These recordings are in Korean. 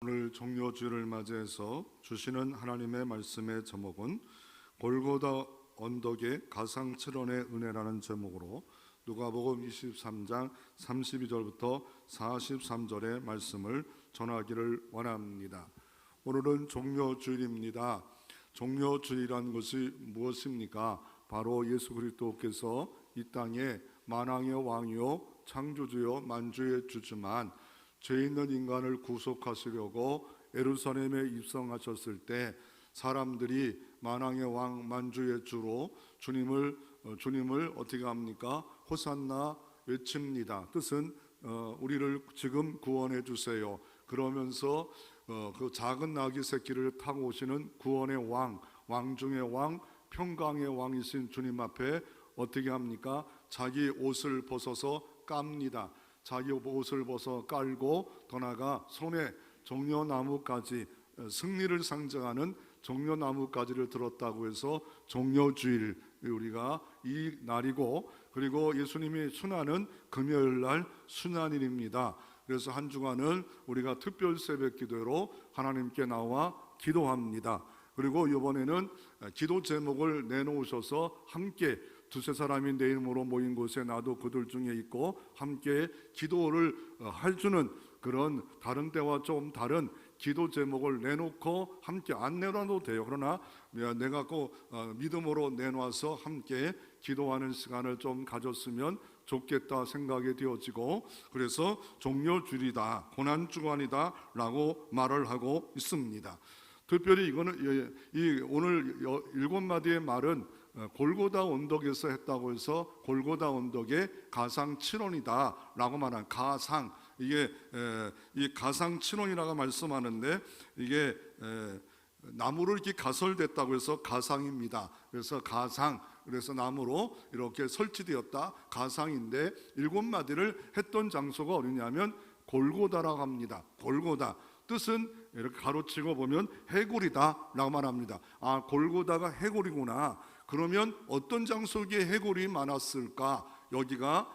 오늘 종료주일을 맞이해서 주시는 하나님의 말씀의 제목은 골고다 언덕의 가상 7원의 은혜라는 제목으로 누가복음 23장 32절부터 43절의 말씀을 전하기를 원합니다. 오늘은 종료주일입니다. 종료주일이라는 것이 무엇입니까? 바로 예수 그리스도께서 이 땅에 만왕의 왕이요 창조주요 만주의 주지만 죄 있는 인간을 구속하시려고 예루살렘에 입성하셨을 때 사람들이 만왕의 왕 만주의 주로 주님을 어떻게 합니까? 호산나 외칩니다. 뜻은 우리를 지금 구원해 주세요. 그러면서 그 작은 나귀 새끼를 타고 오시는 구원의 왕 중의 왕, 평강의 왕이신 주님 앞에 어떻게 합니까? 자기 옷을 벗어서 깝니다. 자기 옷을 벗어 깔고 더 나아가 손에 종려나무까지, 승리를 상징하는 종려나무까지를 들었다고 해서 종료주일, 우리가 이 날이고, 그리고 예수님이 순환은 금요일날 순환일입니다. 그래서 한 주간을 우리가 특별 새벽 기도로 하나님께 나와 기도합니다. 그리고 이번에는 기도 제목을 내놓으셔서 함께 두세 사람이 내 이름으로 모인 곳에 나도 그들 중에 있고 함께 기도를 해주는 그런 다른 때와 좀 다른 기도 제목을 내놓고 함께 안 내놔도 돼요. 그러나 내가 꼭 믿음으로 내놔서 함께 기도하는 시간을 좀 가졌으면 좋겠다 생각이 되어지고, 그래서 종료주일이다, 고난주간이다 라고 말을 하고 있습니다. 특별히 이거는 오늘 7마디의 말은 골고다 언덕에서 했다고 해서 골고다 언덕의 가상 7원이다 라고 말한 가상, 이게 이 가상 7원이라고 말씀하는데 이게 나무로 이렇게 가설됐다고 해서 가상입니다. 그래서 가상, 그래서 나무로 이렇게 설치되었다, 가상인데 7마디를 했던 장소가 어디냐면 골고다라고 합니다. 골고다 뜻은 이렇게 가로치고 보면 해골이다 라고 말합니다. 아, 골고다가 해골이구나. 그러면 어떤 장소에 해골이 많았을까? 여기가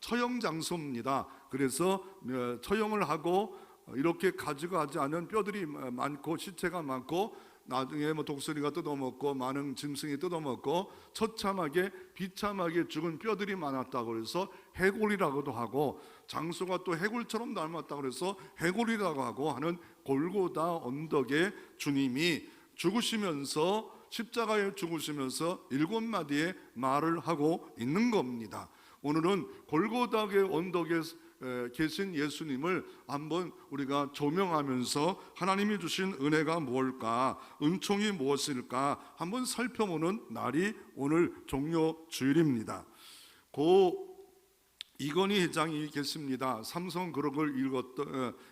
처형 장소입니다. 그래서 처형을 하고 이렇게 가져가지 않은 뼈들이 많고 시체가 많고 나중에 독수리가 뜯어먹고 많은 짐승이 뜯어먹고 처참하게 비참하게 죽은 뼈들이 많았다고 해서 해골이라고도 하고, 장소가 또 해골처럼 닮았다고 해서 해골이라고 하고 하는 골고다 언덕에 주님이 죽으시면서, 십자가에 죽으시면서 7마디의 말을 하고 있는 겁니다. 오늘은 골고다의 언덕에 계신 예수님을 한번 우리가 조명하면서 하나님이 주신 은혜가 무엇일까, 은총이 무엇일까 한번 살펴보는 날이 오늘 종료주일입니다. 고 이건희 회장이 계십니다. 삼성그룹을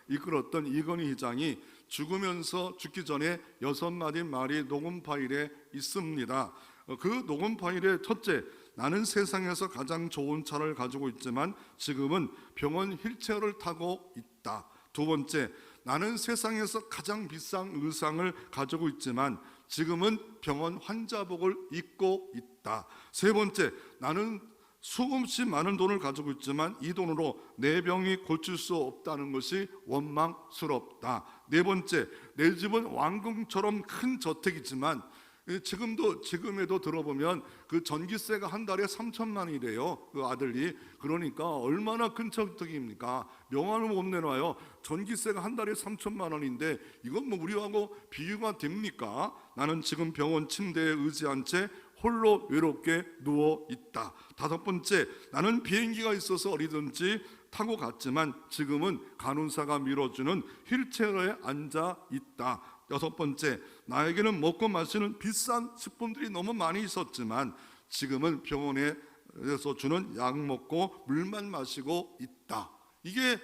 이끌었던 이건희 회장이 죽으면서 죽기 전에 6마디 말이 녹음 파일에 있습니다. 그 녹음 파일의 첫째, 나는 세상에서 가장 좋은 차를 가지고 있지만 지금은 병원 휠체어를 타고 있다. 두 번째, 나는 세상에서 가장 비싼 의상을 가지고 있지만 지금은 병원 환자복을 입고 있다. 세 번째, 나는 수없이 많은 돈을 가지고 있지만 이 돈으로 내 병이 고칠 수 없다는 것이 원망스럽다. 네 번째, 내 집은 왕궁처럼 큰 저택이지만 지금에도 들어보면 그 전기세가 한 달에 3천만 원이래요. 그 아들이. 그러니까 얼마나 큰 저택입니까? 명함을 못 내놔요. 전기세가 한 달에 3천만 원인데 이건 뭐 우리하고 비교가 됩니까? 나는 지금 병원 침대에 의지한 채 홀로 외롭게 누워 있다. 다섯 번째, 나는 비행기가 있어서 어디든지 타고 갔지만 지금은 간호사가 밀어주는 휠체어에 앉아 있다. 여섯 번째, 나에게는 먹고 마시는 비싼 식품들이 너무 많이 있었지만 지금은 병원에서 주는 약 먹고 물만 마시고 있다. 이게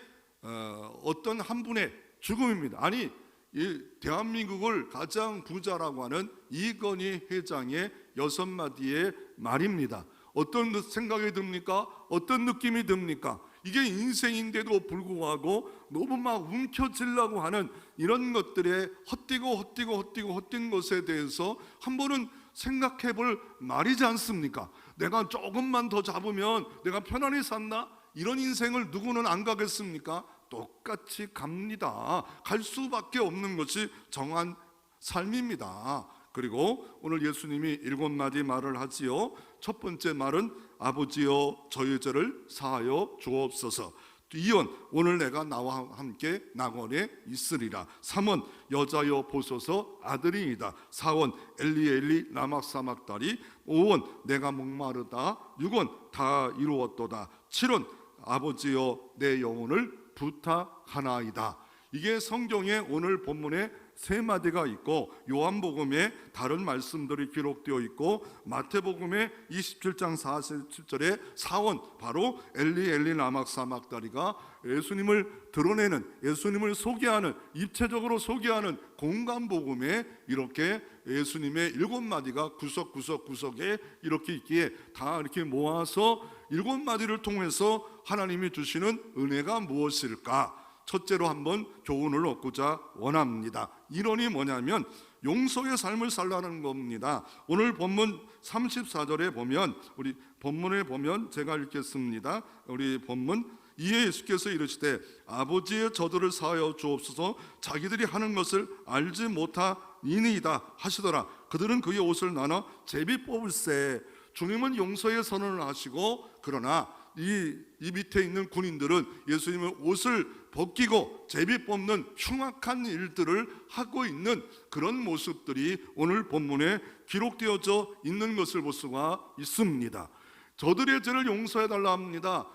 어떤 한 분의 죽음입니다. 아니, 이 대한민국을 가장 부자라고 하는 이건희 회장의 6마디의 말입니다. 어떤 생각이 듭니까? 어떤 느낌이 듭니까? 이게 인생인데도 불구하고 너무 막 움켜쥐려고 하는 이런 것들에 헛된 것에 대해서 한 번은 생각해 볼 말이지 않습니까? 내가 조금만 더 잡으면 내가 편안히 산다? 이런 인생을 누구는 안 가겠습니까? 똑같이 갑니다. 갈 수밖에 없는 것이 정한 삶입니다. 그리고 오늘 예수님이 7마디 말을 하지요. 첫 번째 말은 아버지여 저희 죄를 사하여 주옵소서. 2원 오늘 내가 나와 함께 낙원에 있으리라. 3원 여자여 보소서 아들이이다. 4원 엘리 엘리 라마사막다리. 5원 내가 목마르다. 6원 다 이루었도다. 7원 아버지여 내 영혼을 부탁하나이다. 이게 성경의 오늘 본문에 3마디가 있고 요한복음에 다른 말씀들이 기록되어 있고 마태복음에 27장 47절에 4원 바로 엘리 엘리 라마사막다리가 예수님을 드러내는, 예수님을 소개하는, 입체적으로 소개하는 공간복음에 이렇게 예수님의 7마디가 구석구석에 이렇게 있기에 다 이렇게 모아서 7마디를 통해서 하나님이 주시는 은혜가 무엇일까? 첫째로 한번 교훈을 얻고자 원합니다. 이론이 뭐냐면 용서의 삶을 살라는 겁니다. 오늘 본문 34절에 보면, 우리 본문에 보면 제가 읽겠습니다. 우리 본문 이에 예수께서 이르시되 아버지의 저들을 사하여 주옵소서 자기들이 하는 것을 알지 못하니이다 하시더라. 그들은 그의 옷을 나눠 제비 뽑을세. 주님은 용서의 선언을 하시고, 그러나 이 밑에 있는 군인들은 예수님의 옷을 벗기고 제비 뽑는 흉악한 일들을 하고 있는 그런 모습들이 오늘 본문에 기록되어져 있는 것을 볼 수가 있습니다. 저들의 죄를 용서해 달라 합니다.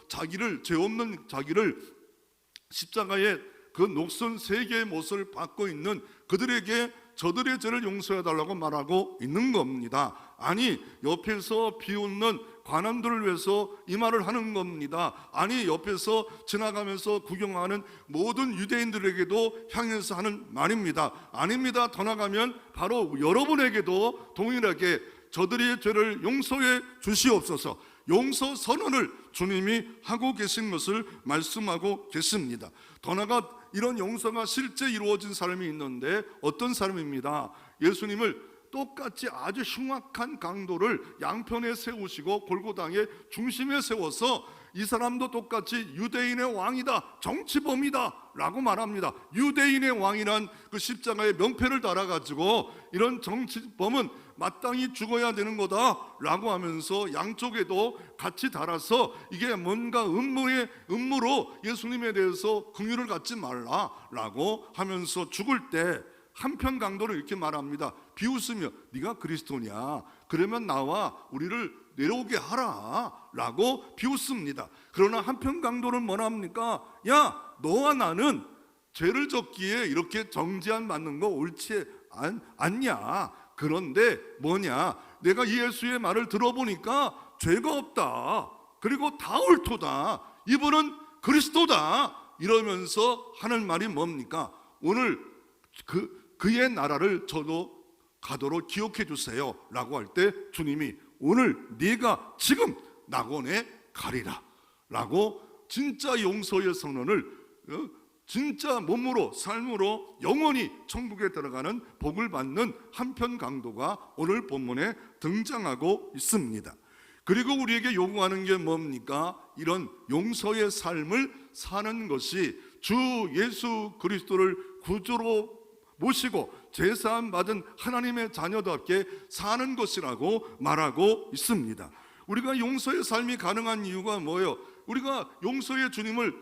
자기를, 죄 없는 자기를 십자가에 그 녹슨 3개의 못을 받고 있는 그들에게 저들의 죄를 용서해 달라고 말하고 있는 겁니다. 아니, 옆에서 비웃는 관원들을 위해서 이 말을 하는 겁니다. 아니, 옆에서 지나가면서 구경하는 모든 유대인들에게도 향해서 하는 말입니다. 아닙니다. 더 나가면 바로 여러분에게도 동일하게 저들의 죄를 용서해 주시옵소서, 용서 선언을 주님이 하고 계신 것을 말씀하고 계십니다. 더 나아가 이런 용서가 실제 이루어진 사람이 있는데 어떤 사람입니다. 예수님을 똑같이 아주 흉악한 강도를 양편에 세우시고 골고당의 중심에 세워서 이 사람도 똑같이 유대인의 왕이다, 정치범이다 라고 말합니다. 유대인의 왕이란 그 십자가의 명패를 달아가지고 이런 정치범은 마땅히 죽어야 되는 거다 라고 하면서 양쪽에도 같이 달아서 이게 뭔가 음모로 예수님에 대해서 긍휼을 갖지 말라 라고 하면서 죽을 때 한편 강도를 이렇게 말합니다. 비웃으며 네가 그리스도냐? 그러면 나와 우리를 내려오게 하라 라고 비웃습니다. 그러나 한편 강도는 뭐라 합니까? 야, 너와 나는 죄를 졌기에 이렇게 정죄안 받는 거 옳지 않냐? 그런데 뭐냐? 내가 예수의 말을 들어보니까 죄가 없다, 그리고 다 옳도다, 이분은 그리스도다 이러면서 하는 말이 뭡니까? 오늘 그의 나라를 저도 가도록 기억해 주세요 라고 할 때 주님이 오늘 네가 지금 낙원에 가리라 라고 진짜 용서의 선언을 진짜 몸으로 삶으로 영원히 천국에 들어가는 복을 받는 한편 강도가 오늘 본문에 등장하고 있습니다. 그리고 우리에게 요구하는 게 뭡니까? 이런 용서의 삶을 사는 것이 주 예수 그리스도를 구주로 모시고 제사함 받은 하나님의 자녀답게 사는 것이라고 말하고 있습니다. 우리가 용서의 삶이 가능한 이유가 뭐예요? 우리가 용서의 주님을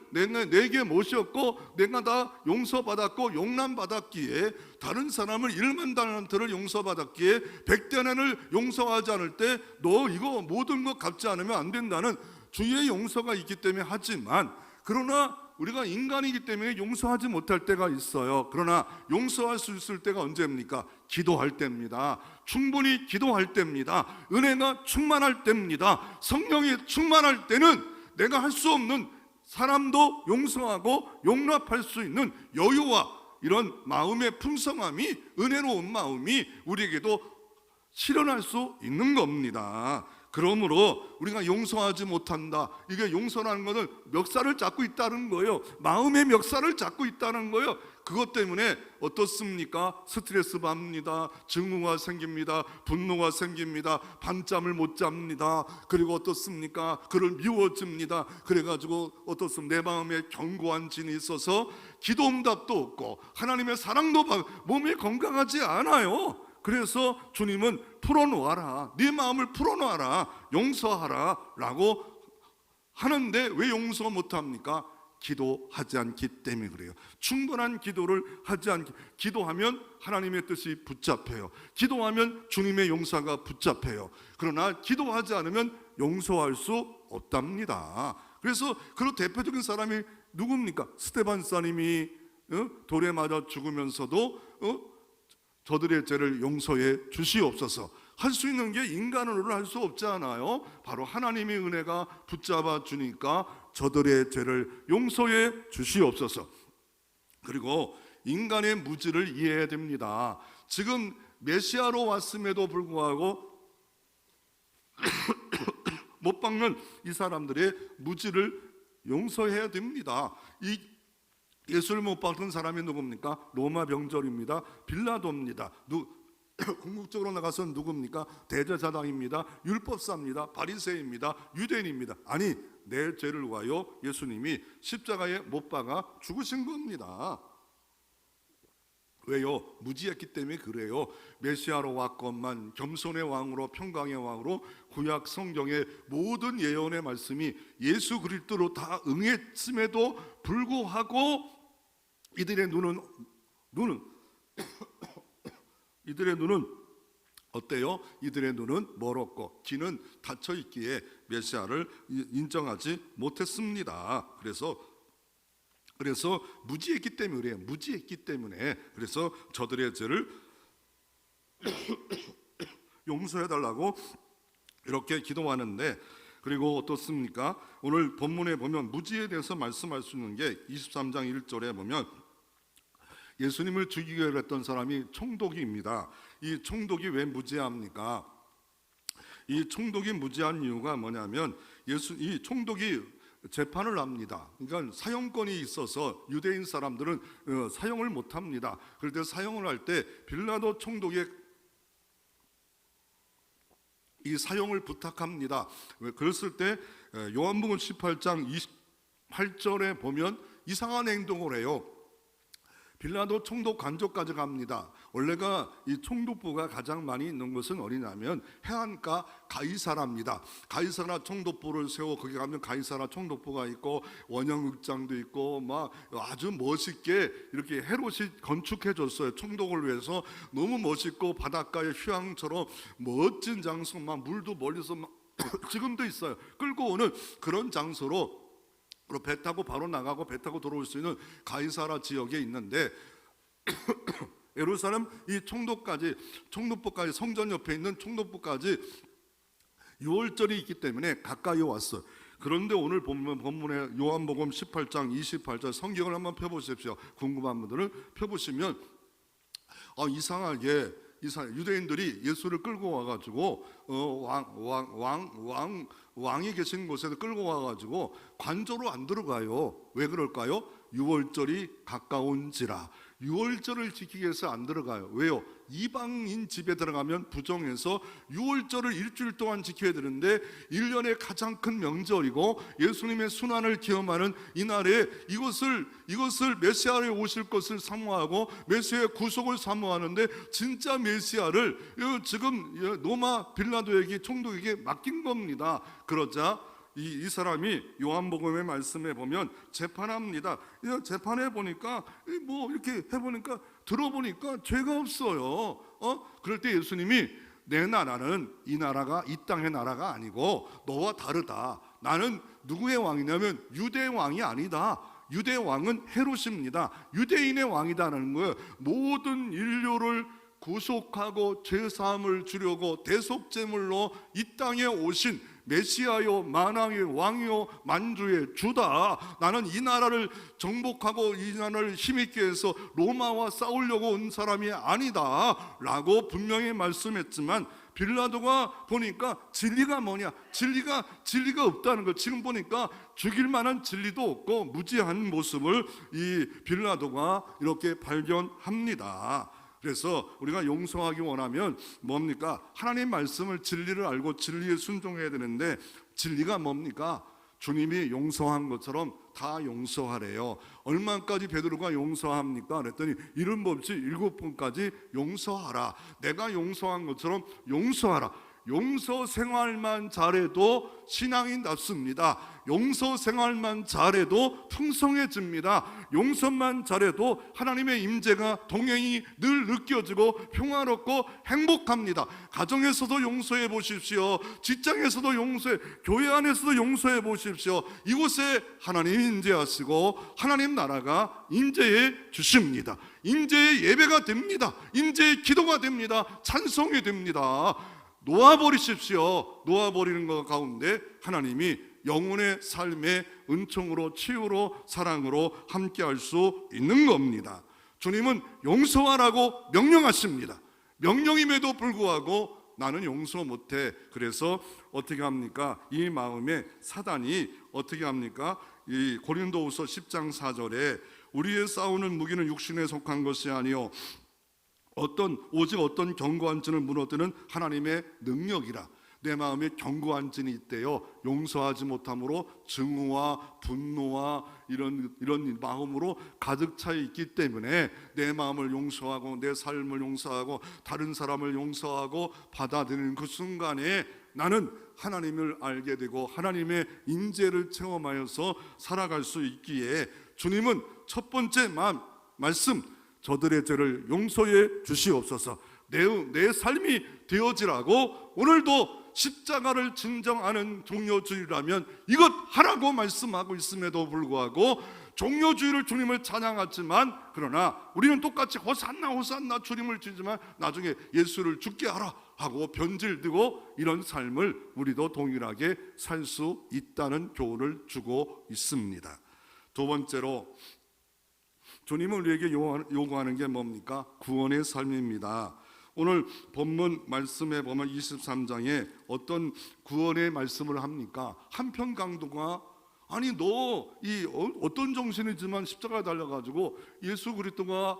내게 모셨고 내가 다 용서받았고 용납받았기에, 다른 사람을 1만 달란트를 용서받았기에 100대나를 용서하지 않을 때 너 이거 모든 것 갚지 않으면 안 된다는 주의 용서가 있기 때문에 하지만, 그러나 우리가 인간이기 때문에 용서하지 못할 때가 있어요. 그러나 용서할 수 있을 때가 언제입니까? 기도할 때입니다. 충분히 기도할 때입니다. 은혜가 충만할 때입니다. 성령이 충만할 때는 내가 할 수 없는 사람도 용서하고 용납할 수 있는 여유와 이런 마음의 풍성함이, 은혜로운 마음이 우리에게도 실현할 수 있는 겁니다. 그러므로 우리가 용서하지 못한다. 이게 용서라는 것은 멱살을 잡고 있다는 거예요. 마음의 멱살을 잡고 있다는 거예요. 그것 때문에 어떻습니까? 스트레스 받습니다. 증오가 생깁니다. 분노가 생깁니다. 밤잠을 못 잡니다. 그리고 어떻습니까? 그를 미워집니다. 그래가지고 어떻습니까? 내 마음에 견고한 진이 있어서 기도 응답도 없고 하나님의 사랑도 몸이 건강하지 않아요. 그래서 주님은 풀어놓아라, 네 마음을 풀어놓아라, 용서하라 라고 하는데 왜 용서 못합니까? 기도하지 않기 때문에 그래요. 충분한 기도를 하지 않기, 기도하면 하나님의 뜻이 붙잡혀요. 기도하면 주님의 용서가 붙잡혀요. 그러나 기도하지 않으면 용서할 수 없답니다. 그래서 그 대표적인 사람이 누굽니까? 스데반사님이 돌에 맞아 죽으면서도 저들의 죄를 용서해 주시옵소서. 할 수 있는 게 인간으로는 할 수 없잖아요. 바로 하나님의 은혜가 붙잡아 주니까 저들의 죄를 용서해 주시옵소서. 그리고 인간의 무지를 이해해야 됩니다. 지금 메시아로 왔음에도 불구하고 못 박는 이 사람들의 무지를 용서해야 됩니다. 이 예수를 못 박은 사람이 누굽니까? 로마 병졸입니다. 빌라도입니다. 궁극적으로 나가서 누굽니까? 대제사장입니다. 율법사입니다. 바리새인입니다. 유대인입니다. 아니, 내 죄를 위하여 예수님이 십자가에 못 박아 죽으신 겁니다. 왜요? 무지했기 때문에 그래요. 메시아로 왔건만 겸손의 왕으로, 평강의 왕으로 구약 성경의 모든 예언의 말씀이 예수 그리스도로 다 응했음에도 불구하고 이들의 눈은 어때요? 이들의 눈은 멀었고 귀는 닫혀 있기에 메시아를 인정하지 못했습니다. 그래서 무지했기 때문에 그래요. 무지했기 때문에. 그래서 저들의 죄를 용서해달라고 이렇게 기도하는데, 그리고 어떻습니까? 오늘 본문에 보면 무지에 대해서 말씀할 수 있는 게 23장 1절에 보면 예수님을 죽이기로 했던 사람이 총독입니다. 이 총독이 왜 무지합니까? 이 총독이 무지한 이유가 뭐냐면 이 총독이 재판을 합니다. 그러니까 사형권이 있어서 유대인 사람들은 사형을 못합니다. 그럴 때 사형을 할 때 빌라도 총독의 이 사형을 부탁합니다. 그랬을 때 요한복음 18장 28절에 보면 이상한 행동을 해요. 빌라도 총독 관저까지 갑니다. 원래가 이 총독부가 가장 많이 있는 곳은 어디냐면 해안가 가이사라입니다. 가이사라 총독부를 세워 거기 가면 가이사라 총독부가 있고 원형극장도 있고 막 아주 멋있게 이렇게 헤롯이 건축해 줬어요. 총독을 위해서 너무 멋있고 바닷가의 휴양처럼 멋진 장소, 막 물도 멀리서 막 지금도 있어요. 끌고 오는 그런 장소로 배 타고 바로 나가고 배 타고 들어올 수 있는 가이사라 지역에 있는데 예루살렘 이 총독부까지 성전 옆에 있는 총독부까지 유월절이 있기 때문에 가까이 왔어요. 그런데 오늘 본문에 요한복음 18장 28절 성경을 한번 펴보십시오. 궁금한 분들은 펴보시면 이상하게 유대인들이 예수를 끌고 와가지고 왕이 계신 곳에서 끌고 와가지고 관저로 안 들어가요. 왜 그럴까요? 유월절이 가까운지라. 유월절을 지키기 위해서 안 들어가요. 왜요? 이방인 집에 들어가면 부정해서 유월절을 일주일 동안 지켜야 되는데 1년의 가장 큰 명절이고 예수님의 순환을 기념하는 이날에 이것을 메시아를 오실 것을 사모하고 메시아의 구속을 사모하는데 진짜 메시아를 지금 로마 빌라도에게 총독에게 맡긴 겁니다. 그러자 이 사람이 요한복음의 말씀에 보면 재판합니다. 재판해 보니까 뭐 이렇게 해보니까 들어보니까 죄가 없어요. 그럴 때 예수님이 내 나라는 이 나라가 이 땅의 나라가 아니고 너와 다르다. 나는 누구의 왕이냐면 유대 왕이 아니다. 유대 왕은 헤롯입니다. 유대인의 왕이다라는 거예요. 모든 인류를 구속하고 죄사함을 주려고 대속제물로 이 땅에 오신 메시아요 만왕의 왕이요 만주의 주다. 나는 이 나라를 정복하고 이 나라를 힘있게 해서 로마와 싸우려고 온 사람이 아니다 라고 분명히 말씀했지만 빌라도가 보니까 진리가 뭐냐? 진리가 없다는 거. 지금 보니까 죽일 만한 진리도 없고 무지한 모습을 이 빌라도가 이렇게 발견합니다. 그래서 우리가 용서하기 원하면 뭡니까? 하나님 말씀을, 진리를 알고 진리에 순종해야 되는데, 진리가 뭡니까? 주님이 용서한 것처럼 다 용서하래요. 얼마까지 베드로가 용서합니까? 그랬더니 이름 없이 7번까지 용서하라. 내가 용서한 것처럼 용서하라. 용서 생활만 잘해도 신앙이 낫습니다. 용서 생활만 잘해도 풍성해집니다. 용서만 잘해도 하나님의 임재가 동행이 늘 느껴지고 평화롭고 행복합니다. 가정에서도 용서해 보십시오. 직장에서도 용서해, 교회 안에서도 용서해 보십시오. 이곳에 하나님 임재하시고 하나님 나라가 임재해 주십니다. 임재의 예배가 됩니다. 임재의 기도가 됩니다. 찬송이 됩니다. 놓아버리십시오. 놓아버리는 것 가운데 하나님이 영혼의 삶의 은총으로, 치유로, 사랑으로 함께할 수 있는 겁니다. 주님은 용서하라고 명령하십니다. 명령임에도 불구하고 나는 용서 못해. 그래서 어떻게 합니까? 이 마음에 사단이 어떻게 합니까? 이 고린도후서 10장 4절에 우리의 싸우는 무기는 육신에 속한 것이 아니요 오직 어떤 견고한 진을 무너뜨리는 하나님의 능력이라. 내 마음에 견고한 진이 있대요. 용서하지 못함으로 증오와 분노와 이런 마음으로 가득 차 있기 때문에 내 마음을 용서하고 내 삶을 용서하고 다른 사람을 용서하고 받아들이는 그 순간에 나는 하나님을 알게 되고 하나님의 임재를 체험하여서 살아갈 수 있기에 주님은 첫 번째 말씀, 저들의 죄를 용서해 주시옵소서. 내 삶이 되어지라고. 오늘도 십자가를 진정하는 종료주의라면 이것 하라고 말씀하고 있음에도 불구하고 종료주의를 주님을 찬양하지만, 그러나 우리는 똑같이 호산나 호산나 주님을 지지만 나중에 예수를 죽게 하라 하고 변질되고, 이런 삶을 우리도 동일하게 살 수 있다는 교훈을 주고 있습니다. 두 번째로 주님은 우리에게 요구하는 게 뭡니까? 구원의 삶입니다. 오늘 본문 말씀에 보면 23장에 어떤 구원의 말씀을 합니까? 한편 강도가 아니 너 이 어떤 정신이지만 십자가에 달려가지고 예수 그리스도가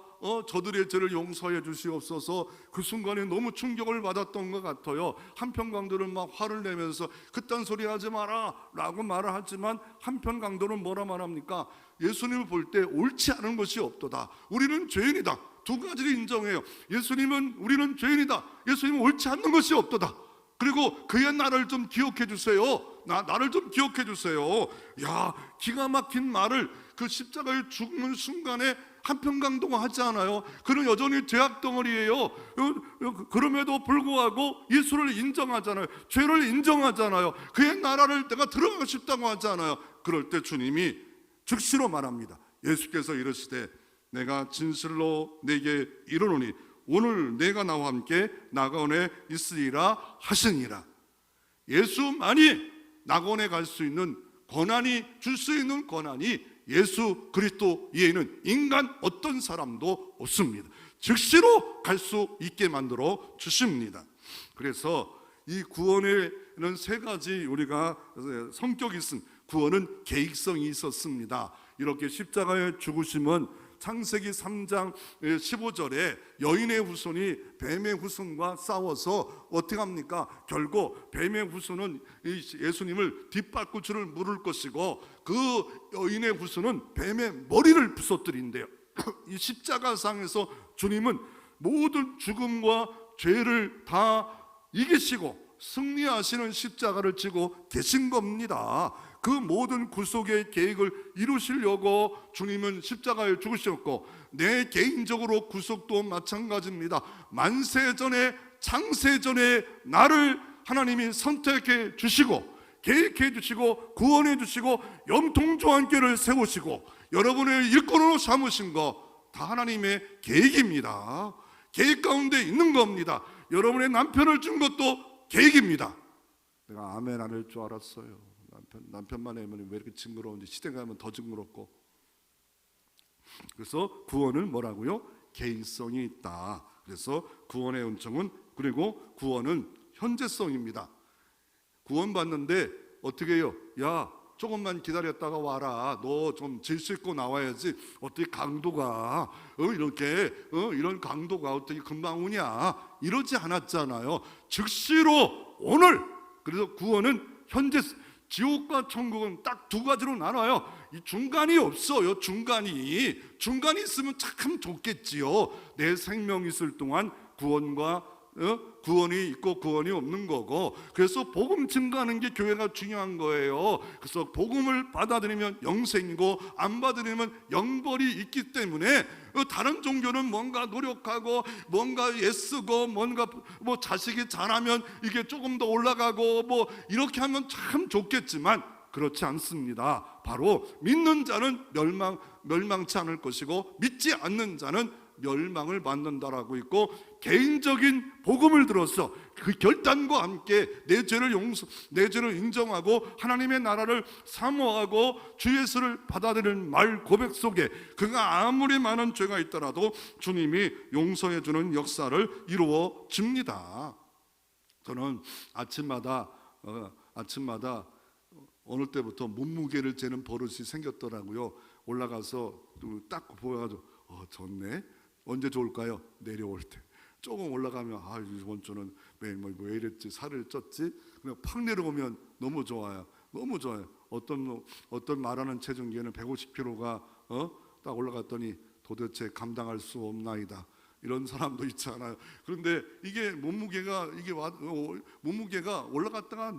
저들의 죄를 용서해 주시옵소서. 그 순간에 너무 충격을 받았던 것 같아요. 한편 강도는 막 화를 내면서 그딴 소리 하지 마라 라고 말을 하지만, 한편 강도는 뭐라 말합니까? 예수님을 볼 때 옳지 않은 것이 없도다. 우리는 죄인이다. 두 가지를 인정해요. 예수님은 우리는 죄인이다. 예수님은 옳지 않는 것이 없도다. 그리고 그의 나를 좀 기억해 주세요. 나를 좀 기억해 주세요. 야, 기가 막힌 말을 그 십자가에 죽는 순간에 한편 강도가 하지 않아요. 그는 여전히 죄악 덩어리예요. 그럼에도 불구하고 예수를 인정하잖아요. 죄를 인정하잖아요. 그의 나라를 내가 들어가고 싶다고 하잖아요. 그럴 때 주님이 즉시로 말합니다. 예수께서 이르시되 내가 진실로 내게 이르노니 오늘 내가 나와 함께 낙원에 있으리라 하시니라. 예수만이 낙원에 갈 수 있는 권한이, 줄 수 있는 권한이 예수 그리스도 이에는 인간 어떤 사람도 없습니다. 즉시로 갈 수 있게 만들어 주십니다. 그래서 이 구원에는 세 가지 우리가 성격이 있습니다. 구원은 계획성이 있었습니다. 이렇게 십자가의 죽으심은 창세기 3장 15절에 여인의 후손이 뱀의 후손과 싸워서 어떻게 합니까? 결국 뱀의 후손은 예수님을 뒷밟고 줄을 물을 것이고 그 여인의 후손은 뱀의 머리를 부서뜨린대요. 이 십자가상에서 주님은 모든 죽음과 죄를 다 이기시고 승리하시는 십자가를 지고 계신 겁니다. 그 모든 구속의 계획을 이루시려고 주님은 십자가에 죽으셨고, 내 개인적으로 구속도 마찬가지입니다. 만세전에 창세전에 나를 하나님이 선택해 주시고 계획해 주시고 구원해 주시고 영통조한계를 세우시고 여러분의 일꾼으로 삼으신 거 다 하나님의 계획입니다. 계획 가운데 있는 겁니다. 여러분의 남편을 준 것도 계획입니다. 내가 아멘 안 할 줄 알았어요. 남편만 하면 왜 이렇게 징그러운지, 시댁 가면 더 징그럽고. 그래서 구원은 뭐라고요? 개인성이 있다. 그래서 구원의 은총은, 그리고 구원은 현재성입니다. 구원받는데 어떻게 해요? 야, 조금만 기다렸다가 와라. 너 좀 질 씻고 나와야지. 어떻게 강도가 이렇게 이런 강도가 어떻게 금방 오냐? 이러지 않았잖아요. 즉시로 오늘. 그래서 구원은 현재, 지옥과 천국은 딱 두 가지로 나눠요. 이 중간이 없어요. 중간이 있으면 참 좋겠지요. 내 생명 있을 동안 구원이 있고 구원이 없는 거고, 그래서 복음 증거하는 게 교회가 중요한 거예요. 그래서 복음을 받아들이면 영생이고 안 받아들이면 영벌이 있기 때문에 다른 종교는 뭔가 노력하고 뭔가 애쓰고 뭔가 뭐 자식이 잘하면 이게 조금 더 올라가고 뭐 이렇게 하면 참 좋겠지만 그렇지 않습니다. 바로 믿는 자는 멸망치 않을 것이고 믿지 않는 자는 멸망을 받는다라고 있고, 개인적인 복음을 들어서 그 결단과 함께 내 죄를 인정하고 하나님의 나라를 사모하고 주 예수를 받아들이는 말 고백 속에 그가 아무리 많은 죄가 있더라도 주님이 용서해 주는 역사를 이루어 줍니다. 저는 아침마다 어느 때부터 몸무게를 재는 버릇이 생겼더라고요. 올라가서 딱 보여가지고 좋네. 언제 좋을까요? 내려올 때. 조금 올라가면 이번 주는 왜 이랬지, 살을 쪘지. 그냥 팍 내려오면 너무 좋아요. 너무 좋아요. 어떤 말하는 체중계는 150kg가 딱 올라갔더니 도대체 감당할 수 없나이다. 이런 사람도 있잖아요. 그런데 이게 몸무게가 올라갔다가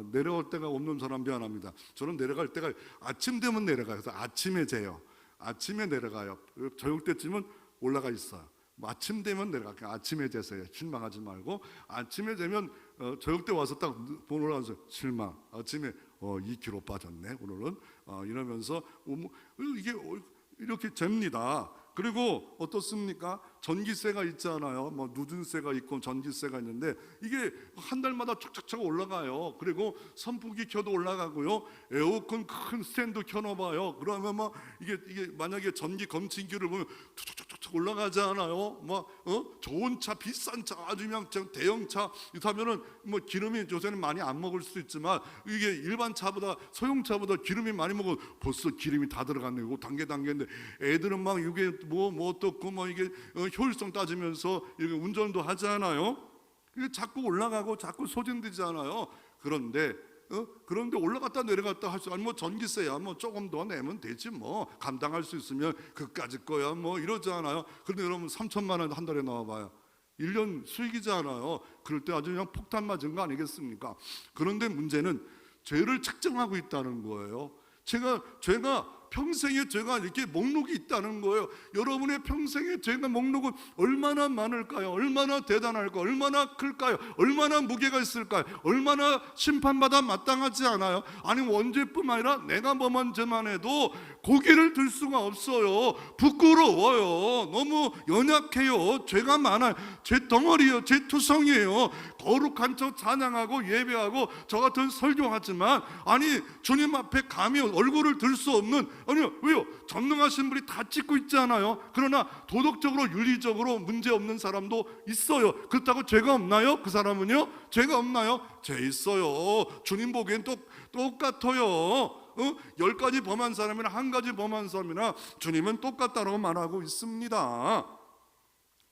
내려올 때가 없는 사람 미안합니다. 저는 내려갈 때가 아침 되면 내려가요. 그래서 아침에 재요. 아침에 내려가요. 저녁 때쯤은 올라가 있어요. 아침 되면 내려갈게요. 아침에 재세요. 실망하지 말고 아침에 되면 저녁 때 와서 딱 올라가서 실망. 아침에 2kg 빠졌네 오늘은. 이러면서 이게 이렇게 잽니다. 그리고 어떻습니까? 전기세가 있잖아요. 뭐 누전세가 있고 전기세가 있는데 이게 한 달마다 촉촉촉 올라가요. 그리고 선풍기 켜도 올라가고요. 에어컨 큰 스탠드 켜놔봐요. 그러면 막 이게 만약에 전기 검침기를 보면 촉촉촉촉 올라가잖아요. 막 좋은 차, 비싼 차, 아주 그냥 대형차 이타면은 뭐 기름이 요새는 많이 안 먹을 수 있지만 이게 일반 차보다 소형차보다 기름이 많이 먹어 벌써 기름이 다 들어갔네. 이거 단계인데 애들은 막 이게 뭐 어떻고 뭐 이게 효율성 따지면서 이렇게 운전도 하잖아요. 이게 자꾸 올라가고 자꾸 소진되잖아요. 그런데 올라갔다 내려갔다 할 수, 아니 뭐 전기세야 뭐 조금 더 내면 되지 뭐 감당할 수 있으면 그까짓 거야 뭐 이러잖아요. 그런데 여러분 3천만 원 한 달에 나와봐요. 1년 수익이잖아요. 그럴 때 아주 그냥 폭탄 맞은 거 아니겠습니까? 그런데 문제는 죄를 측정하고 있다는 거예요. 죄가 평생의 죄가 이렇게 목록이 있다는 거예요. 여러분의 평생의 죄가 목록은 얼마나 많을까요? 얼마나 대단할까요? 얼마나 클까요? 얼마나 무게가 있을까요? 얼마나 심판받아 마땅하지 않아요? 아니 언제뿐만 아니라 내가 범한 죄만 해도 고개를 들 수가 없어요. 부끄러워요. 너무 연약해요. 죄가 많아요. 죄 덩어리예요. 죄 투성이에요. 거룩한 척 찬양하고 예배하고 저 같은 설교하지만 아니 주님 앞에 감히 얼굴을 들 수 없는, 아니요 왜요? 전능하신 분이 다 찍고 있잖아요. 그러나 도덕적으로 윤리적으로 문제없는 사람도 있어요. 그렇다고 죄가 없나요? 그 사람은요? 죄가 없나요? 죄 있어요. 주님 보기엔 똑같아요. 10가지 범한 사람이나 1가지 범한 사람이나 주님은 똑같다고 말하고 있습니다.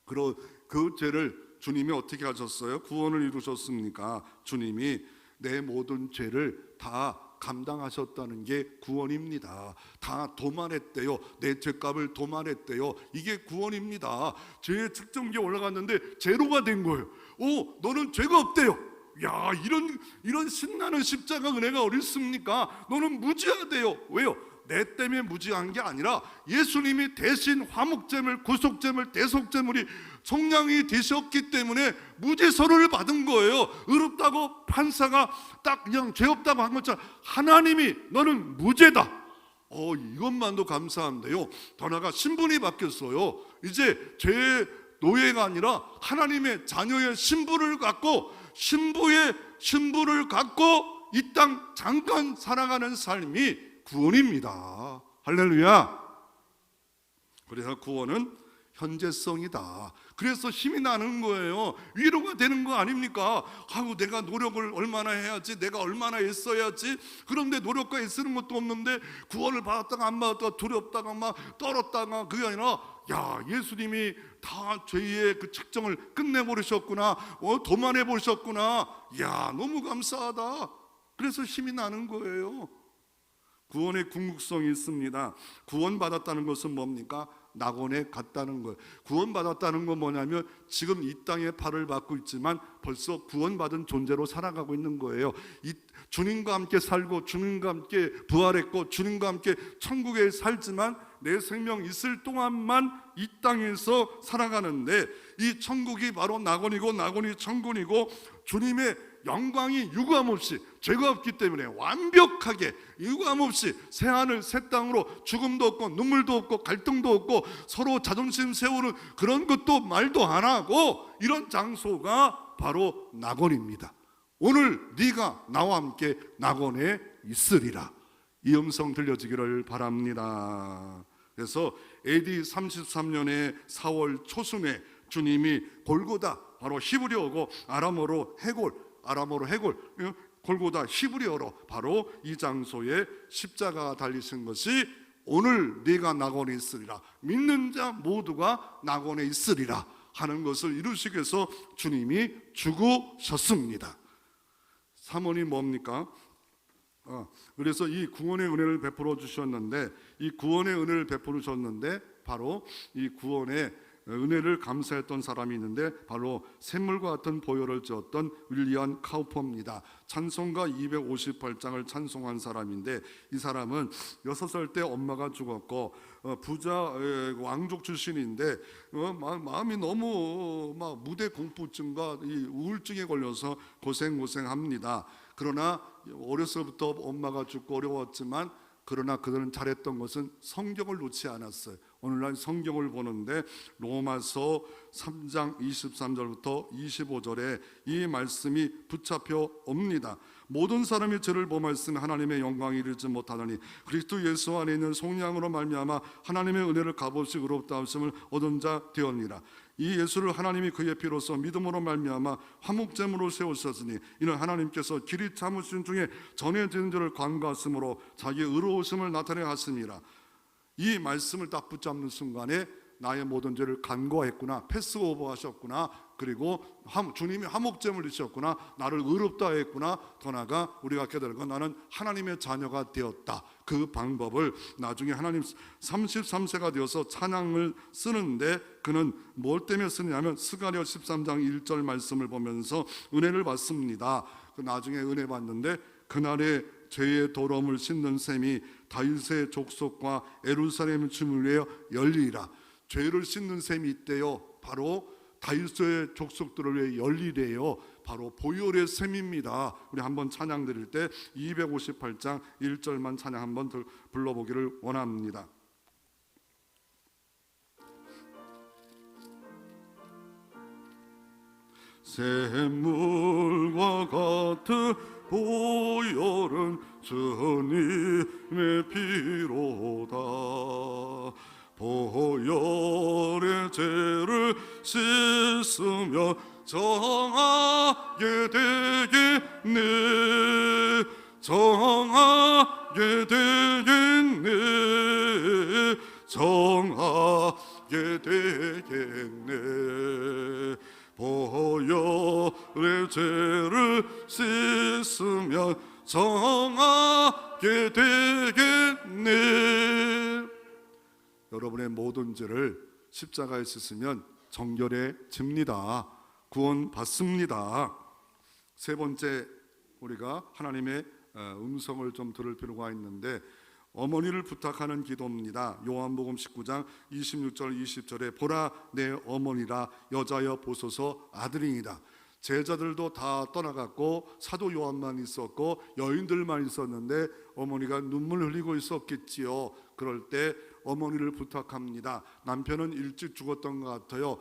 그 죄를 주님이 어떻게 하셨어요? 구원을 이루셨습니까? 주님이 내 모든 죄를 다 감당하셨다는 게 구원입니다. 다 도말했대요. 내 죄값을 도말했대요. 이게 구원입니다. 죄의 측정기에 올라갔는데 제로가 된 거예요. 너는 죄가 없대요. 야, 이런 신나는 십자가 은혜가 어디 있습니까? 너는 무지하대요. 왜요? 내 때문에 무지한 게 아니라 예수님이 대신 화목제물, 구속제물, 대속제물이 속량이 되셨기 때문에 무죄서를 받은 거예요. 의롭다고 판사가 딱 그냥 죄 없다고 한 것처럼 하나님이 너는 무죄다. 이것만도 감사한데요. 더 나아가 신분이 바뀌었어요. 이제 죄의 노예가 아니라 하나님의 자녀의 신분을 갖고 신부의 신분을 갖고 이 땅 잠깐 살아가는 삶이 구원입니다. 할렐루야. 그래서 구원은 현재성이다. 그래서 힘이 나는 거예요. 위로가 되는 거 아닙니까? 아유, 내가 노력을 얼마나 해야지, 내가 얼마나 애써야지. 그런데 노력과 애쓰는 것도 없는데 구원을 받았다가 안 받았다가 두렵다가 막 떨었다가, 그게 아니라 야, 예수님이 다 죄의 그 책정을 끝내버리셨구나, 도만해버리셨구나. 야, 너무 감사하다. 그래서 힘이 나는 거예요. 구원의 궁극성이 있습니다. 구원받았다는 것은 뭡니까? 낙원에 갔다는 거예요. 구원받았다는 건 뭐냐면 지금 이 땅에 발을 받고 있지만 벌써 구원받은 존재로 살아가고 있는 거예요. 주님과 함께 살고 주님과 함께 부활했고 주님과 함께 천국에 살지만 내 생명 있을 동안만 이 땅에서 살아가는데, 이 천국이 바로 낙원이고 낙원이 천국이고 주님의 영광이 유감없이, 죄가 없기 때문에 완벽하게 유감없이 새하늘 새 땅으로 죽음도 없고 눈물도 없고 갈등도 없고 서로 자존심 세우는 그런 것도 말도 안 하고, 이런 장소가 바로 낙원입니다. 오늘 네가 나와 함께 낙원에 있으리라. 이 음성 들려지기를 바랍니다. 그래서 AD 33년의 4월 초순에 주님이 골고다, 바로 히브리어고 아람어로 해골, 골고다 히브리어로 바로 이 장소에 십자가가 달리신 것이 오늘 네가 낙원에 있으리라, 믿는 자 모두가 낙원에 있으리라 하는 것을 이루시기 위해서 주님이 죽으셨습니다. 3원이 뭡니까? 그래서 이 구원의 은혜를 베풀어 주셨는데, 이 구원의 은혜를 베풀어 주셨는데 바로 이 구원의 은혜를 감사했던 사람이 있는데 바로 샘물과 같은 보혈을 지었던 윌리엄 카우퍼입니다. 찬송가 258장을 찬송한 사람인데, 이 사람은 6살 때 엄마가 죽었고 부자 왕족 출신인데 마음이 너무 막 무대 공포증과 이 우울증에 걸려서 고생합니다. 그러나 어렸을부터 엄마가 죽고 어려웠지만 그러나 그들은 잘했던 것은 성경을 놓지 않았어요. 오늘날 성경을 보는데 로마서 3장 23절부터 25절에 이 말씀이 붙잡혀 옵니다. 모든 사람이 죄를 범하였으면 하나님의 영광에 이르지 못하더니 그리스도 예수 안에 있는 속량으로 말미암아 하나님의 은혜를 값없이 의롭다 하심을 얻은 자 되었느니라. 이 예수를 하나님이 그의 피로써 믿음으로 말미암아 화목제물로 세우셨으니 이는 하나님께서 길이 참으신 중에 전해진 자를 간과하심으로 자기의 의로우심을 나타내 하심이라. 이 말씀을 딱 붙잡는 순간에 나의 모든 죄를 간과했구나, 패스오버 하셨구나, 그리고 주님이 화목제물 이셨구나, 나를 의롭다 했구나, 더 나아가 우리가 깨달은 건 나는 하나님의 자녀가 되었다. 그 방법을 나중에 하나님 33세가 되어서 찬양을 쓰는데 그는 뭘 때문에 쓰느냐면 스가랴 13장 1절 말씀을 보면서 은혜를 받습니다. 나중에 은혜 받는데 그날에 죄의 더러움을 씻는 셈이 다윗의 족속과 예루살렘 춤을 위하여 열리리라. 죄를 씻는 셈이 있대요. 바로 다윗의 족속들을 위해 열리래요. 바로 보혈의 셈입니다. 우리 한번 찬양 드릴 때 258장 1절만 찬양 한번 불러보기를 원합니다. 샘물과 같은 보혈은 주님의 피로다. 보혈의 죄를 씻으며 정하게 되겠네. 정하게 되겠네. 정하게 되겠네. 보혈의 죄를 씻으면 정하게 되겠네. 여러분의 모든 죄를 십자가에 씻으면 정결해집니다. 구원받습니다. 세 번째, 우리가 하나님의 음성을 좀 들을 필요가 있는데 어머니를 부탁하는 기도입니다. 요한복음 19장 26절 20절에 보라 내 어머니라 여자여 보소서 아들이니라. 제자들도 다 떠나갔고 사도 요한만 있었고 여인들만 있었는데 어머니가 눈물 흘리고 있었겠지요. 그럴 때 어머니를 부탁합니다. 남편은 일찍 죽었던 것 같아요.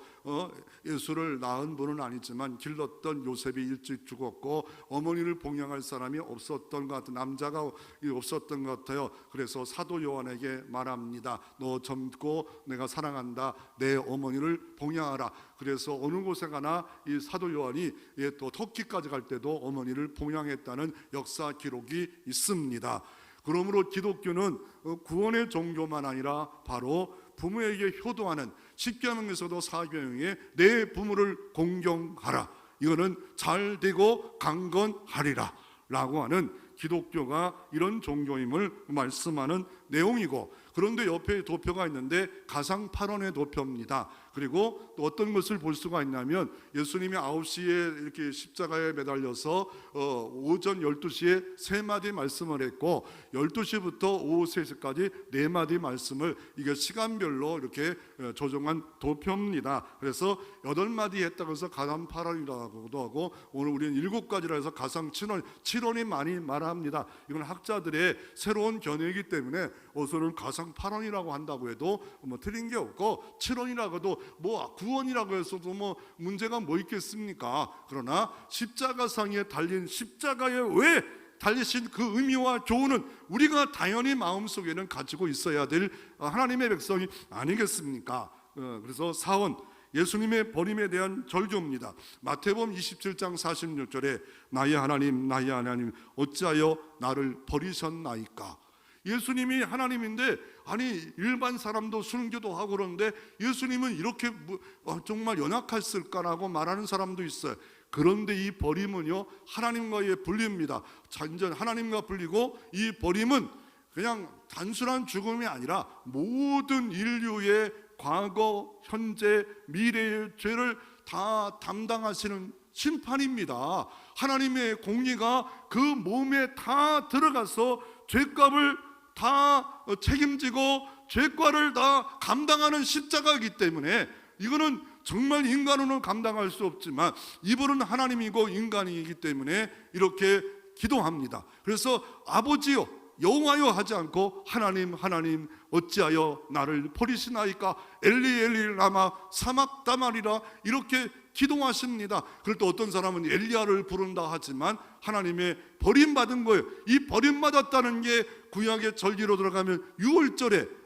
예수를 낳은 분은 아니지만 길렀던 요셉이 일찍 죽었고 어머니를 봉양할 사람이 없었던 것 같아요. 남자가 없었던 것 같아요. 그래서 사도 요한에게 말합니다. 너 젊고 내가 사랑한다. 내 어머니를 봉양하라. 그래서 어느 곳에 가나 이 사도 요한이 또 터키까지 갈 때도 어머니를 봉양했다는 역사 기록이 있습니다. 그러므로 기독교는 구원의 종교만 아니라 바로 부모에게 효도하는, 십계명에서도 사계명에 내 부모를 공경하라, 이거는 잘되고 강건하리라 라고 하는 기독교가 이런 종교임을 말씀하는 내용이고, 그런데 옆에 도표가 있는데 가상팔원의 도표입니다. 그리고 또 어떤 것을 볼 수가 있냐면 예수님이 9시에 이렇게 십자가에 매달려서 오전 12시에 3마디 말씀을 했고 12시부터 오후 3시까지 4마디 말씀을, 이게 시간별로 이렇게 조정한 도표입니다. 그래서 8마디 했다고 해서 가상팔원이라고도 하고, 오늘 우리는 7가지라 해서 가상칠원, 칠원이 많이 말합니다. 이건 학자들의 새로운 견해이기 때문에 어서는 가상팔원이라고 한다고 해도 뭐 틀린 게 없고, 칠원이라고 해도 뭐 구원이라고 해서도 뭐 문제가 뭐 있겠습니까? 그러나 십자가상에 달린, 십자가에 왜 달리신 그 의미와 교훈은 우리가 당연히 마음속에는 가지고 있어야 될 하나님의 백성이 아니겠습니까? 그래서 사원, 예수님의 버림에 대한 절규입니다. 마태복음 27장 46절에 나의 하나님 어찌하여 나를 버리셨나이까. 예수님이 하나님인데, 아니 일반 사람도 순교도 하고 그러는데 예수님은 이렇게 정말 연약했을까라고 말하는 사람도 있어요. 그런데 이 버림은요, 하나님과의 분리입니다. 완전 하나님과 분리고, 이 버림은 그냥 단순한 죽음이 아니라 모든 인류의 과거, 현재, 미래의 죄를 다 담당하시는 심판입니다. 하나님의 공의가 그 몸에 다 들어가서 죄값을 다 책임지고 죄과를 다 감당하는 십자가이기 때문에, 이거는 정말 인간으로는 감당할 수 없지만 이분은 하나님이고 인간이기 때문에 이렇게 기도합니다. 그래서 아버지여 여호와여 하지 않고 하나님 어찌하여 나를 버리시나이까, 엘리 라마 사막다마리라, 이렇게 기도하십니다. 그럴 때 어떤 사람은 엘리야를 부른다 하지만 하나님의 버림받은 거예요. 이 버림받았다는 게 구약의 절기로 들어가면 6월절에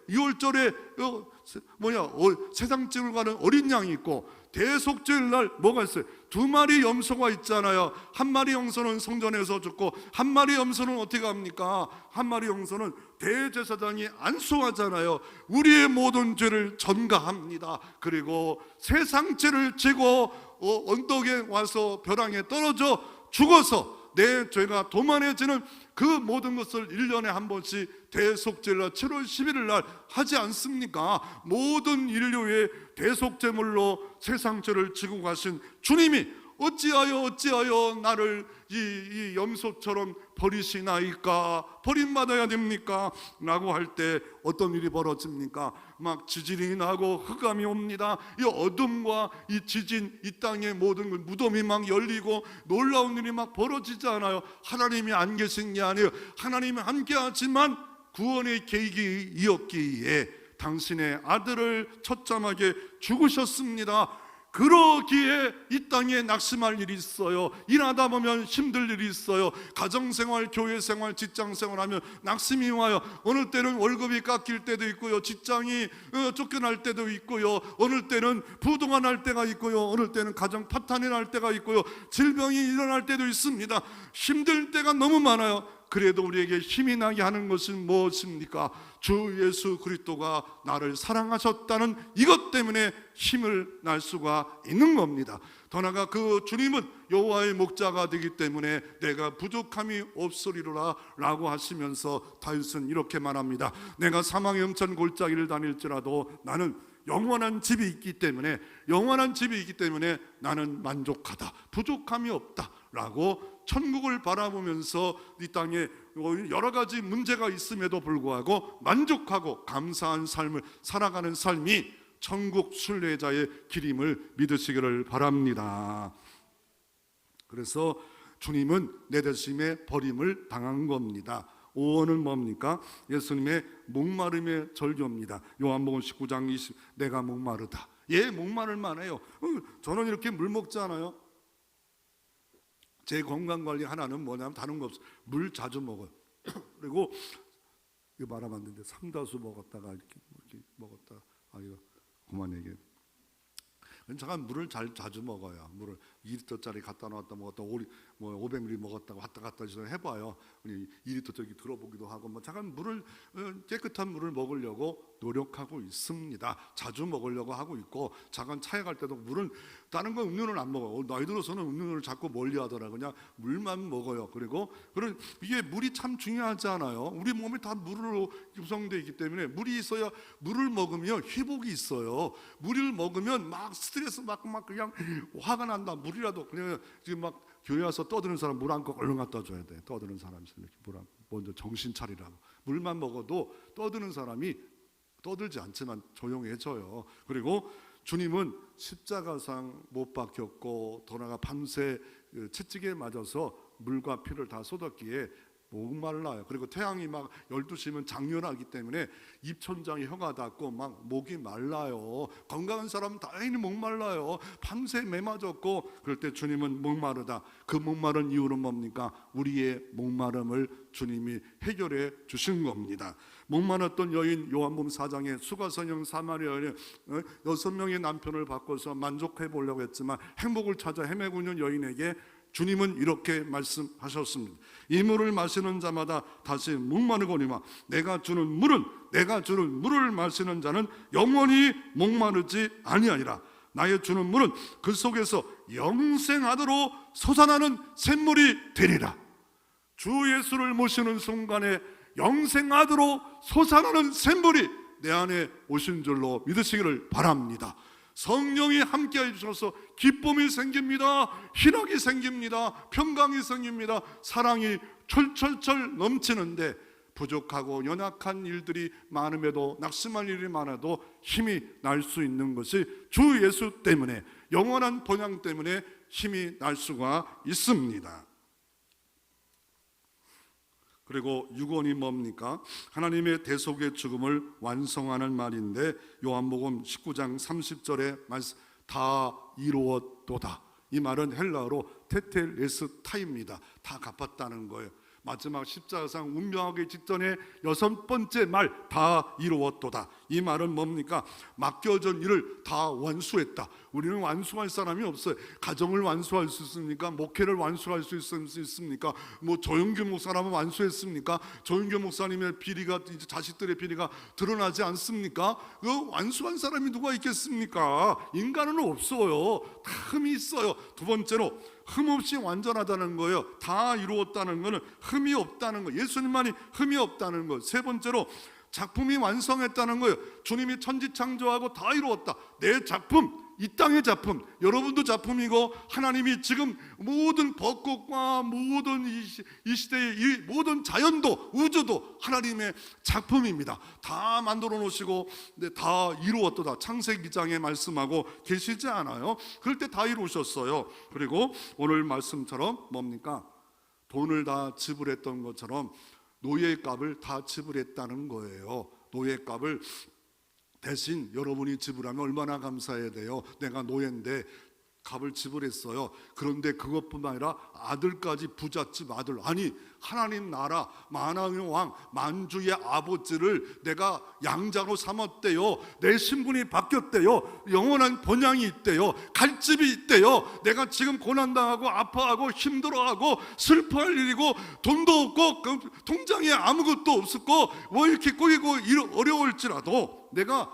세상집을 가는 어린 양이 있고, 대속죄일 날 뭐가 있어요? 2마리 염소가 있잖아요. 1마리 염소는 성전에서 죽고 1마리 염소는 어떻게 합니까? 1마리 염소는 대제사장이 안수하잖아요. 우리의 모든 죄를 전가합니다. 그리고 세상 죄를 지고 언덕에 와서 벼랑에 떨어져 죽어서 내 죄가 도만해지는 그 모든 것을 1년에 한 번씩 대속제일날 7월 11일 날 하지 않습니까? 모든 인류의 대속제물로 세상죄를 지고 가신 주님이 어찌하여 나를 이 염소처럼 버리시나이까, 버림받아야 됩니까? 라고 할 때 어떤 일이 벌어집니까? 막 지진이 나고 흑암이 옵니다. 이 어둠과 이 지진, 이 땅의 모든 무덤이 막 열리고 놀라운 일이 막 벌어지잖아요. 하나님이 안 계신 게 아니에요. 하나님이 함께 하지만 구원의 계획이 이었기에 당신의 아들을 처참하게 죽으셨습니다. 그러기에 이 땅에 낙심할 일이 있어요. 일하다 보면 힘들 일이 있어요. 가정생활, 교회생활, 직장생활 하면 낙심이 와요. 어느 때는 월급이 깎일 때도 있고요, 직장이 쫓겨날 때도 있고요, 어느 때는 부도가 날 때가 있고요, 어느 때는 가정 파탄이 날 때가 있고요, 질병이 일어날 때도 있습니다. 힘들 때가 너무 많아요. 그래도 우리에게 힘이 나게 하는 것은 무엇입니까? 주 예수 그리스도가 나를 사랑하셨다는 이것 때문에 힘을 날 수가 있는 겁니다. 더 나아가 그 주님은 여호와의 목자가 되기 때문에 내가 부족함이 없으리로라 라고 하시면서 다윗은 이렇게 말합니다. 내가 사망의 음천 골짜기를 다닐지라도 나는 영원한 집이 있기 때문에 나는 만족하다, 부족함이 없다 라고 천국을 바라보면서 이 땅에 여러 가지 문제가 있음에도 불구하고 만족하고 감사한 삶을 살아가는 삶이 천국 순례자의 길임을 믿으시기를 바랍니다. 그래서 주님은 내 대신에 버림을 당한 겁니다. 5원은 뭡니까? 예수님의 목마름의 절규입니다. 요한복음 19장 20 내가 목마르다. 예, 목마를 만해요. 저는 이렇게 물 먹잖아요. 제 건강관리 하나는 뭐냐면 다른 거 없어요. 물 자주 먹어요. 그리고 이거 말하면 안 되는데 삼다수 먹었다가 이렇게 먹었다. 이거 그만 얘기해. 잠깐 물을 자주 먹어요. 물을 2리터짜리 갖다 놨다 먹었다, 500ml 먹었다고 왔다 갔다 해봐요. 2리터 저기 들어보기도 하고 잠깐 물을 깨끗한 물을 먹으려고 노력하고 있습니다. 자주 먹으려고 하고 있고, 잠깐 차에 갈 때도 물은 다른 거 음료는 안 먹어요. 나이 들어서는 음료를 자꾸 멀리하더라고요. 그냥 물만 먹어요. 그리고 이게 물이 참 중요하잖아요. 우리 몸이 다 물로 구성되어 있기 때문에 물이 있어야, 물을 먹으면 회복이 있어요. 물을 먹으면 막 스트레스 막 그냥 화가 난다. 물이라도 그냥 지금 막 교회 와서 떠드는 사람 물 한 컵 얼른 갖다 줘야 돼. 떠드는 사람이 이렇게 물 한 먼저 정신 차리라고. 물만 먹어도 떠드는 사람이 떠들지 않지만 조용해져요. 그리고 주님은 십자가상 못 박혔고 돌아가 밤새 채찍에 맞아서 물과 피를 다 쏟았기에 목말라요. 그리고 태양이 막 12시면 장렬하기 때문에 입천장에 혀가 닿고 막 목이 말라요. 건강한 사람은 당연히 목말라요. 밤새 매맞았고, 그럴 때 주님은 목마르다. 그 목마른 이유는 뭡니까? 우리의 목마름을 주님이 해결해 주신 겁니다. 목마랐던 여인, 요한복음 4장에 수가성형 사마리아 여인 6명의 남편을 바꿔서 만족해 보려고 했지만 행복을 찾아 헤매고 있는 여인에게 주님은 이렇게 말씀하셨습니다. 이 물을 마시는 자마다 다시 목마르거니와 내가 주는 물을 마시는 자는 영원히 목마르지 아니하리라. 나의 주는 물은 그 속에서 영생하도록 솟아나는 샘물이 되리라. 주 예수를 모시는 순간에 영생하도록 솟아나는 샘물이 내 안에 오신 줄로 믿으시기를 바랍니다. 성령이 함께해 주셔서 기쁨이 생깁니다. 희락이 생깁니다. 평강이 생깁니다. 사랑이 철철철 넘치는데, 부족하고 연약한 일들이 많음에도, 낙심할 일이 많아도 힘이 날 수 있는 것이 주 예수 때문에, 영원한 본향 때문에 힘이 날 수가 있습니다. 그리고 6원이 뭡니까? 하나님의 대속의 죽음을 완성하는 말인데, 요한복음 19장 30절에 말씀, 다 이루었도다. 이 말은 헬라어로 테텔레스타입니다. 다 갚았다는 거예요. 마지막 십자가상 운명하기 직전에 6번째 말, 다 이루었도다. 이 말은 뭡니까? 맡겨진 일을 다 완수했다. 우리는 완수할 사람이 없어요. 가정을 완수할 수 있습니까? 목회를 완수할 수 있습니까? 조영규 목사라면 완수했습니까? 조영규 목사님의 비리가, 이제 자식들의 비리가 드러나지 않습니까? 그 완수한 사람이 누가 있겠습니까? 인간은 없어요. 다 흠이 있어요. 두 번째로 흠없이 완전하다는 거예요. 다 이루었다는 것은 흠이 없다는 거, 예수님만이 흠이 없다는 것. 세 번째로 작품이 완성했다는 거예요. 주님이 천지창조하고 다 이루었다. 내 작품, 이 땅의 작품, 여러분도 작품이고, 하나님이 지금 모든 벚꽃과 모든 이 시대의 이 모든 자연도, 우주도 하나님의 작품입니다. 다 만들어 놓으시고 다 이루었도다. 창세기 2장에 말씀하고 계시지 않아요? 그럴 때 다 이루셨어요. 그리고 오늘 말씀처럼 뭡니까? 돈을 다 지불했던 것처럼 노예값을 다 지불했다는 거예요. 노예값을 대신 여러분이 지불하면 얼마나 감사해야 돼요. 내가 노예인데 값을 지불했어요. 그런데 그것뿐만 아니라 아들까지, 부잣집 아들, 아니 하나님 나라 만왕의 왕 만주의 아버지를 내가 양자로 삼았대요. 내 신분이 바뀌었대요. 영원한 본향이 있대요. 갈 집이 있대요. 내가 지금 고난당하고 아파하고 힘들어하고 슬퍼할 일이고, 돈도 없고 통장에 아무것도 없었고 이렇게 꼬이고 어려울지라도 내가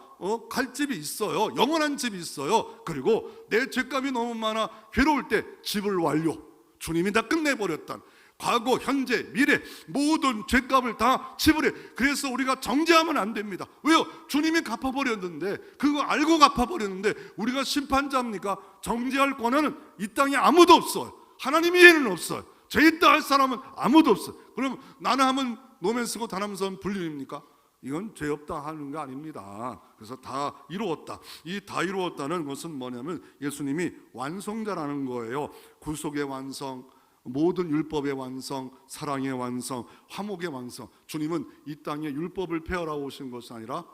갈 집이 있어요. 영원한 집이 있어요. 그리고 내 죄값이 너무 많아 괴로울 때 집을 완료, 주님이 다 끝내버렸단, 과거, 현재, 미래 모든 죄값을 다 지불해. 그래서 우리가 정죄하면 안 됩니다. 왜요? 주님이 갚아버렸는데, 그거 알고 갚아버렸는데 우리가 심판자입니까? 정죄할 권한은 이 땅에 아무도 없어요. 하나님 이외에는 없어요. 죄 있다 할 사람은 아무도 없어요. 그럼 나는 하면 노면 쓰고 단함선 불륜입니까? 이건 죄 없다 하는 게 아닙니다. 그래서 다 이루었다. 이 다 이루었다는 것은 뭐냐면 예수님이 완성자라는 거예요. 구속의 완성, 모든 율법의 완성, 사랑의 완성, 화목의 완성. 주님은 이 땅에 율법을 폐하러 오신 것이 아니라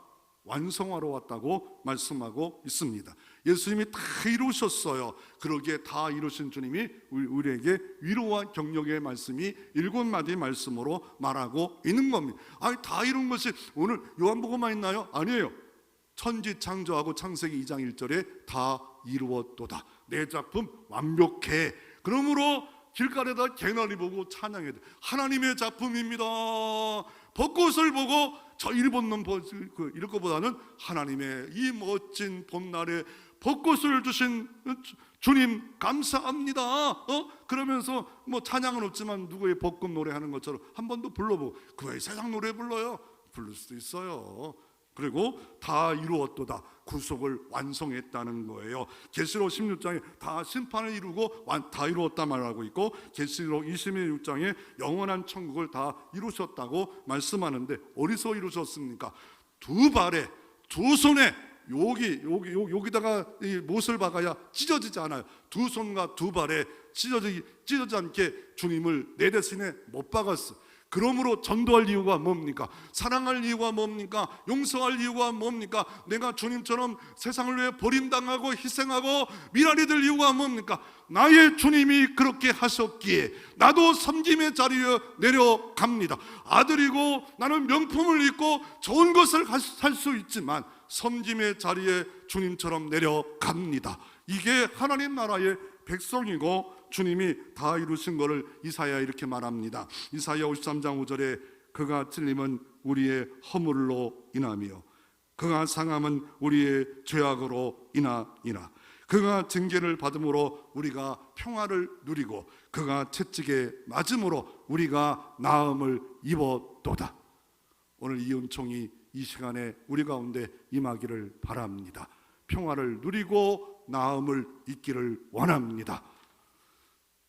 완성하러 왔다고 말씀하고 있습니다. 예수님이 다 이루셨어요. 그러기에 다 이루신 주님이 우리에게 위로와 격려의 말씀이 7마디 말씀으로 말하고 있는 겁니다. 아니, 다 이룬 것이 오늘 요한복음만 있나요? 아니에요. 천지 창조하고 창세기 2장 1절에 다 이루었도다. 내 작품 완벽해. 그러므로 길가에다 개나리 보고 찬양해야 돼. 하나님의 작품입니다. 벚꽃을 보고 저 일본놈 이럴 것보다는 하나님의 이 멋진 봄날에 벚꽃을 주신 주님 감사합니다. 그러면서 뭐 찬양은 없지만 누구의 벚꽃 노래하는 것처럼 한 번 더 불러보고 그 외에 세상 노래 불러요. 부를 수도 있어요. 그리고 다 이루었도다. 구속을 완성했다는 거예요. 계시록 16장에 다 심판을 이루고 다 이루었다 말하고 있고, 계시록 26장에 영원한 천국을 다 이루셨다고 말씀하는데, 어디서 이루셨습니까? 두 발에 두 손에 여기다가 이 못을 박아야 찢어지지 않아요. 두 손과 두 발에 찢어지지 않게 주님을 내 대신에 못 박았어. 그러므로 전도할 이유가 뭡니까? 사랑할 이유가 뭡니까? 용서할 이유가 뭡니까? 내가 주님처럼 세상을 위해 버림당하고 희생하고 미랄이 될 이유가 뭡니까? 나의 주님이 그렇게 하셨기에 나도 섬김의 자리에 내려갑니다. 아들이고 나는 명품을 입고 좋은 것을 살 수 있지만 섬김의 자리에 주님처럼 내려갑니다. 이게 하나님 나라의 백성이고 주님이 다 이루신 것을 이사야 이렇게 말합니다. 이사야 53장 5절에 그가 찔림은 우리의 허물로 인하며 그가 상함은 우리의 죄악으로 인하이나 그가 징계를 받음으로 우리가 평화를 누리고 그가 채찍에 맞음으로 우리가 나음을 입었도다. 오늘 이 은총이 이 시간에 우리 가운데 임하기를 바랍니다. 평화를 누리고 나음을 입기를 원합니다.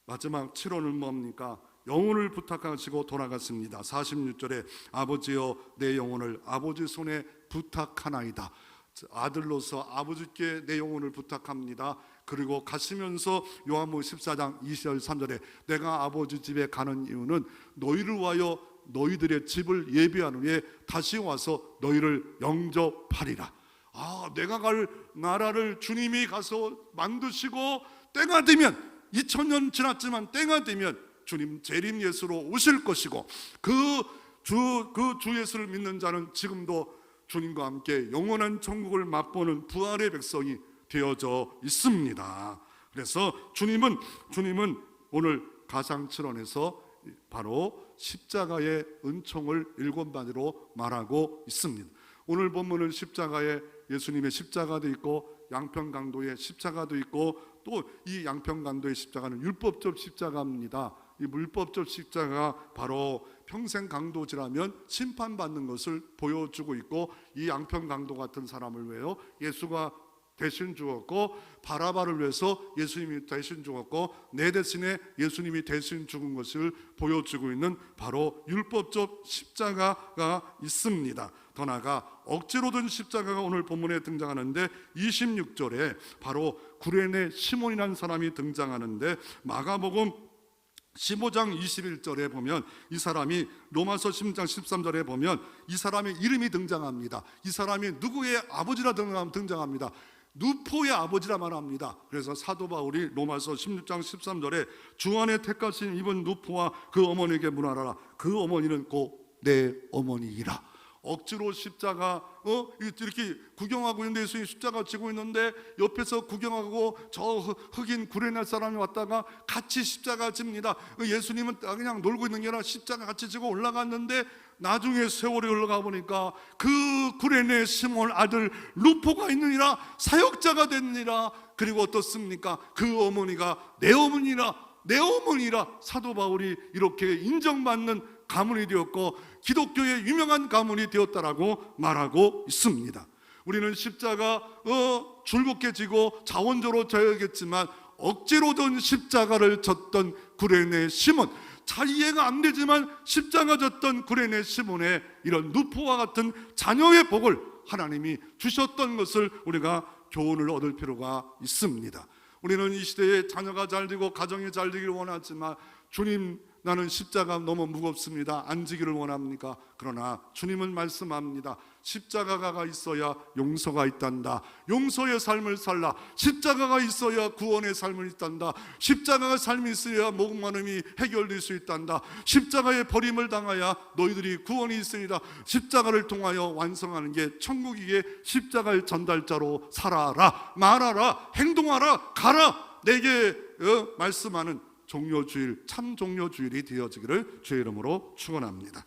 마지막 7호는 뭡니까? 영혼을 부탁하시고 돌아갔습니다. 46절에 아버지여 내 영혼을 아버지 손에 부탁하나이다. 아들로서 아버지께 내 영혼을 부탁합니다. 그리고 가시면서 요한복음 14장 2절 3절에 내가 아버지 집에 가는 이유는 너희를 위하여 너희들의 집을 예비한 후에 다시 와서 너희를 영접하리라. 내가 갈 나라를 주님이 가서 만드시고 때가 되면 2000년 지났지만 때가 되면 주님 재림 예수로 오실 것이고 그 주 예수를 믿는 자는 지금도 주님과 함께 영원한 천국을 맛보는 부활의 백성이 되어져 있습니다. 그래서 주님은 오늘 가상칠언에서 바로 십자가의 은총을 7마디로 말하고 있습니다. 오늘 본문은 십자가에 예수님의 십자가도 있고 양평강도의 십자가도 있고 또 이 양평강도의 십자가는 율법적 십자가입니다. 이 율법적 십자가가 바로 평생 강도지라면 심판받는 것을 보여주고 있고, 이 양평강도 같은 사람을 위하여 예수가 대신 죽었고 바라바를 위해서 예수님이 대신 죽었고 내 대신에 예수님이 대신 죽은 것을 보여주고 있는 바로 율법적 십자가가 있습니다. 더 나아가 억지로 든 십자가가 오늘 본문에 등장하는데 26절에 바로 구레네 시몬이라는 사람이 등장하는데, 마가복음 15장 21절에 보면 이 사람이, 로마서 10장 13절에 보면 이 사람의 이름이 등장합니다. 이 사람이 누구의 아버지라 등장합니다. 누포의 아버지라 말합니다. 그래서 사도 바울이 로마서 16장 13절에 주 안에 택하신 이분 누포와 그 어머니에게 문하라. 그 어머니는 곧 내 어머니이라. 억지로 십자가 이렇게 구경하고 있는데 예수님이 십자가 지고 있는데 옆에서 구경하고 저 흑인 구레네 사람이 왔다가 같이 십자가 집니다. 예수님은 그냥 놀고 있는 게 아니라 십자가 같이 지고 올라갔는데 나중에 세월이 흘러가 보니까 그 구레네 시몬 아들 루포가 있느니라 사역자가 됐느니라. 그리고 어떻습니까? 그 어머니가 내 어머니라 사도 바울이 이렇게 인정받는 가문이 되었고 기독교의 유명한 가문이 되었다라고 말하고 있습니다. 우리는 십자가 줄겁게 지고 자원적으로 져야겠지만 억지로든 십자가를 졌던 구레네 시몬, 잘 이해가 안 되지만 십자가 졌던 구레네 시몬의 이런 누포와 같은 자녀의 복을 하나님이 주셨던 것을 우리가 교훈을 얻을 필요가 있습니다. 우리는 이 시대에 자녀가 잘 되고 가정이 잘 되기를 원하지만 주님, 나는 십자가 너무 무겁습니다. 안 지기를 원합니까? 그러나 주님은 말씀합니다. 십자가가 있어야 용서가 있단다. 용서의 삶을 살라. 십자가가 있어야 구원의 삶을 있단다. 십자가가 삶이 있어야 목마름이 해결될 수 있단다. 십자가의 버림을 당하여 너희들이 구원이 있으리라. 십자가를 통하여 완성하는 게 천국이기에 십자가의 전달자로 살아라, 말하라, 행동하라, 가라. 내게 말씀하는 종료주일, 참 종료주일이 되어지기를 주의 이름으로 축원합니다.